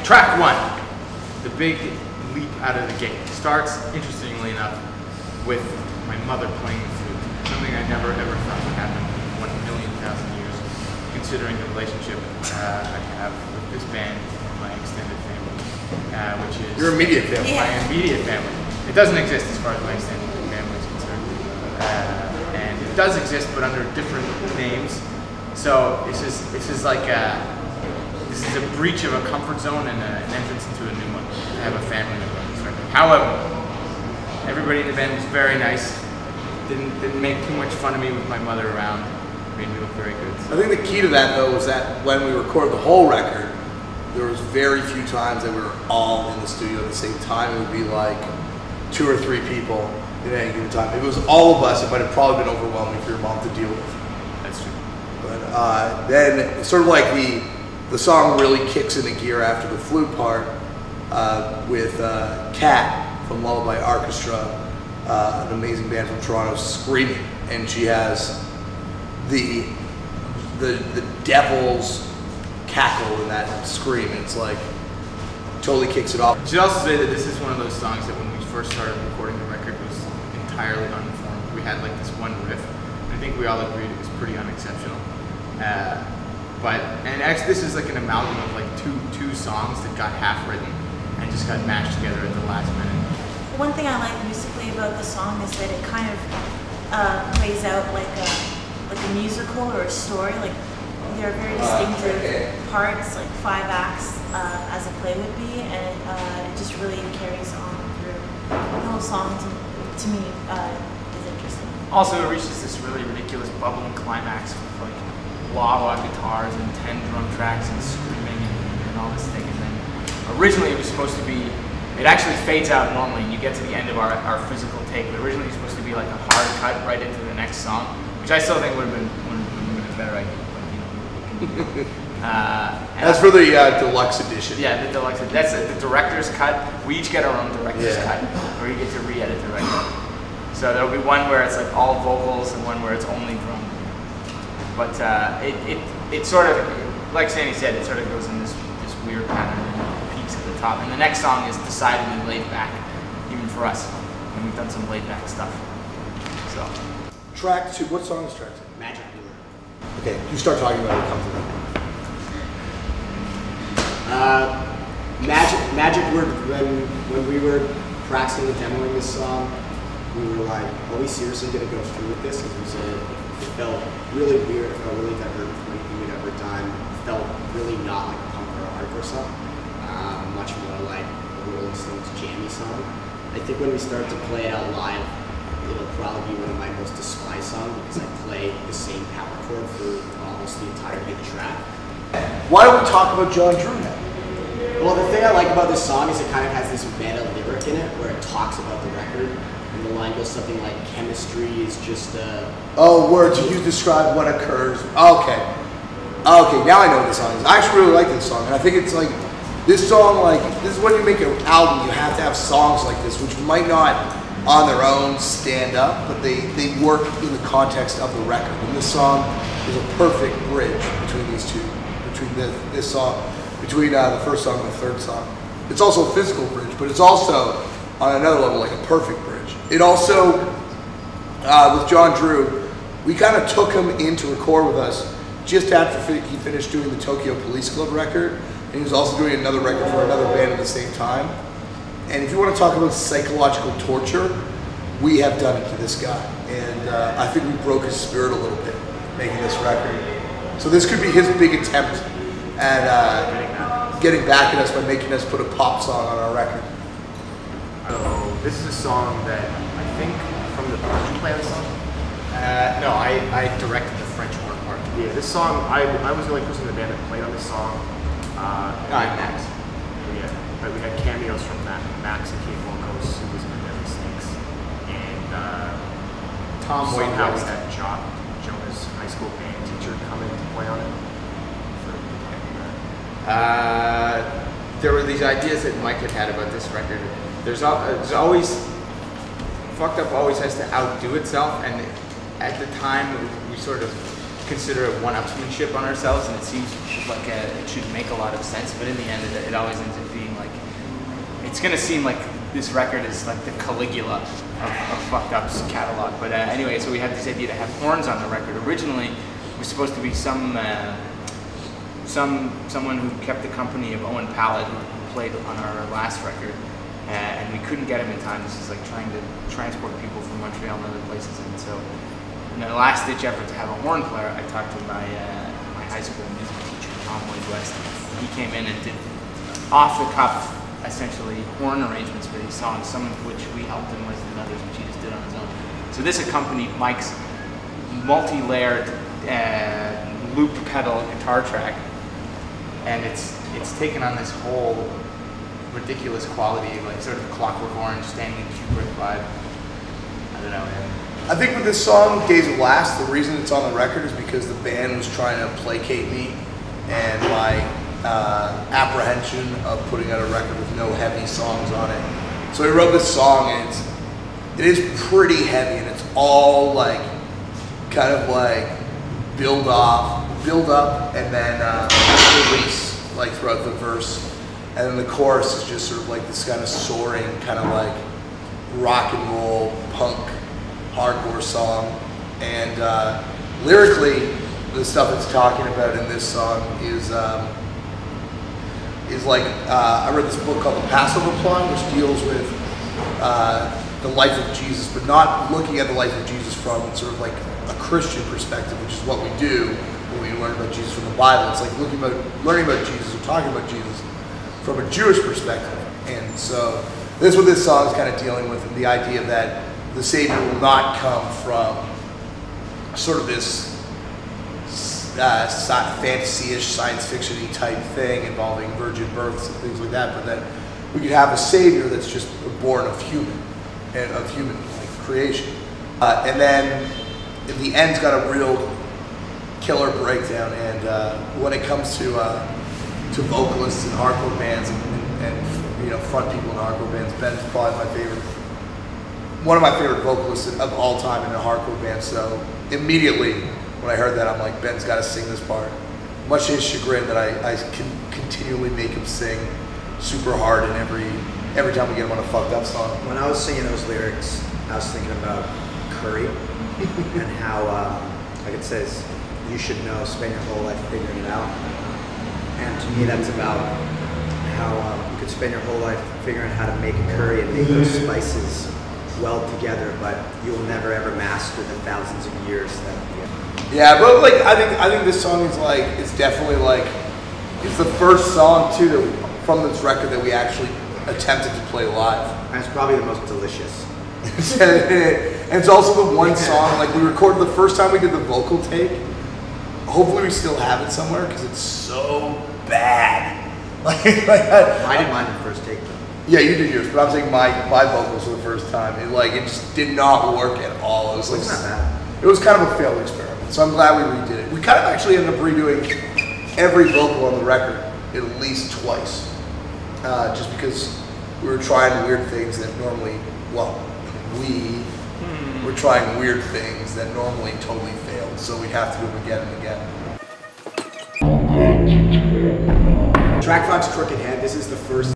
Track one, the big leap out of the gate, starts, interestingly enough, with my mother playing the flute. Something I never ever thought would happen in 1,000,000 years, considering the relationship I have with this band and my extended family, which is... Your immediate family. My immediate family. It doesn't exist as far as my extended family is concerned. And it does exist, but under different names. So this is like this is a breach of a comfort zone and an entrance into a new one. I have a family member on this record. However, everybody in the band was very nice. Didn't make too much fun of me with my mother around. Made me look very good. I think the key to that though was that when we recorded the whole record, there was very few times that we were all in the studio at the same time. It would be like 2 or 3 people at any given time. If it was all of us, it might have probably been overwhelming for your mom to deal with. That's true. But then sort of like the song really kicks into gear after the flute part with Kat from Lullaby Orchestra, an amazing band from Toronto, screaming, and she has the devil's cackle in that scream. It's like totally kicks it off. I should also say that this is one of those songs that when we first started recording the record was entirely unformed. We had like this one riff. I think we all agreed it was pretty unexceptional. And actually this is like an amalgam of like two songs that got half written and just got mashed together at the last minute. One thing I like musically about the song is that it kind of plays out like a musical or a story. Like there are very distinctive parts, like 5 acts as a play would be, and it just really carries on through. The whole song to me is interesting. Also, it reaches this really ridiculous bubbling climax with like wah-wah guitars and 10 drum tracks and screaming and all this thing. And then originally it was supposed to be, it actually fades out normally and you get to the end of our physical take, but originally it was supposed to be like a hard cut right into the next song, which I still think would have been a better idea. But, you know, That's for the deluxe edition. Yeah, the deluxe. That's the director's cut. We each get our own director's cut, where you get to re-edit the record. So there'll be one where it's like all vocals and one where it's only drum. But it sort of, like Sandy said, it sort of goes in this weird pattern and peaks at the top. And the next song is decidedly laid back, even for us. And we've done some laid back stuff. So. Track 2. What song is track 2? Magic Word. Okay, you start talking about it. Come to that. Magic Word. When we were practicing and demoing this song, we were like, are we seriously going to go through with this? Because it felt really weird. It felt really divergent from anything we'd ever done. It felt really not like a punk or a hardcore song. Much more like a Rolling Stones jammy song. I think when we start to play it out live, it'll probably be one of my most despised songs because I play the same power chord for almost the entirety of the track. Why don't we talk about John Drew now? Well, the thing I like about this song is it kind of has this meta lyric in it where it talks about the record. And the line goes something like, chemistry is just a... Oh, words. You describe what occurs. Okay. Okay, now I know what this song is. I actually really like this song. And I think it's like, this song, like, this is when you make an album, you have to have songs like this, which might not on their own stand up, but they work in the context of the record. And this song is a perfect bridge between these two, between this song, between the first song and the third song. It's also a physical bridge, but it's also, on another level, like a perfect bridge. It also, with John Drew, we kind of took him in to record with us just after he finished doing the Tokyo Police Club record, and he was also doing another record for another band at the same time. And if you want to talk about psychological torture, we have done it to this guy. And I think we broke his spirit a little bit making this record. So this could be his big attempt at getting back at us by making us put a pop song on our record. This is a song that I think from the... Did you play this song? No, I directed the French horn part. Yeah, this song, I was the only person in the band that played on this song. Max. Yeah, but we had cameos from Max and Kate Wilkos, who was in the Deadly Snakes. And Tom somehow we Waite. had Jonah's high school band teacher come in to play on it. There were these ideas that Mike had about this record. There's always, Fucked Up always has to outdo itself, and at the time we sort of consider it one-upsmanship on ourselves, and it seems like it should make a lot of sense, but in the end it always ends up being like, it's gonna seem like this record is like the Caligula of Fucked Up's catalog. But anyway, so we had this idea to have horns on the record. Originally it was supposed to be someone who kept the company of Owen Pallett, who played on our last record, and we couldn't get him in time. This is like trying to transport people from Montreal and other places, and so in the last ditch effort to have a horn player, I talked to my high school music teacher, Tom Lloyd West. He came in and did off the cuff, essentially, horn arrangements for these songs, some of which we helped him with and others which he just did on his own. So this accompanied Mike's multi-layered loop pedal guitar track, and it's taken on this whole ridiculous quality, like sort of Clockwork Orange, Stanley Kubrick vibe. I don't know, man. I think with this song, Days of Last, the reason it's on the record is because the band was trying to placate me and my apprehension of putting out a record with no heavy songs on it. So I wrote this song, and it is pretty heavy, and it's all like kind of like build up, and then release like throughout the verse, and then the chorus is just sort of like this kind of soaring, kind of like rock and roll punk hardcore song. And lyrically, the stuff it's talking about in this song is like I read this book called The Passover Plot, which deals with the life of Jesus, but not looking at the life of Jesus from sort of like a Christian perspective, which is what we do when we learn about Jesus from the Bible. It's like learning about Jesus or talking about Jesus from a Jewish perspective. And so this is what this song is kind of dealing with, and the idea that the Savior will not come from sort of this fantasy-ish, science fiction-y type thing involving virgin births and things like that, but that we could have a Savior that's just born of human like creation. And then in the end's got a real killer breakdown. And when it comes to vocalists and hardcore bands and front people in hardcore bands, Ben's probably one of my favorite vocalists of all time in a hardcore band. So immediately when I heard that, I'm like, Ben's got to sing this part. Much to his chagrin that I can continually make him sing super hard in every time we get him on a Fucked Up song. When I was singing those lyrics, I was thinking about curry and how, like it says, you should know, spend your whole life figuring it out. And to me, that's about how you could spend your whole life figuring out how to make a curry and make those spices well together, but you'll never ever master the thousands of years that. Yeah, but like I think this song is like, it's definitely like, it's the first song too from this record that we actually attempted to play live. And it's probably the most delicious. And it's also the one song, like we recorded the first time we did the vocal take. Hopefully we still have it somewhere because it's so bad. I didn't mind the first take though. Yeah, you did yours, but I'm saying my vocals for the first time. It just did not work at all. It was like, it's not bad. It was kind of a failed experiment. So I'm glad we redid it. We kind of actually ended up redoing every vocal on the record at least twice. Just because we were trying weird things that normally, we were trying weird things that normally totally failed. So we'd have to do them again and again. Track 5's Crooked Head. This is the first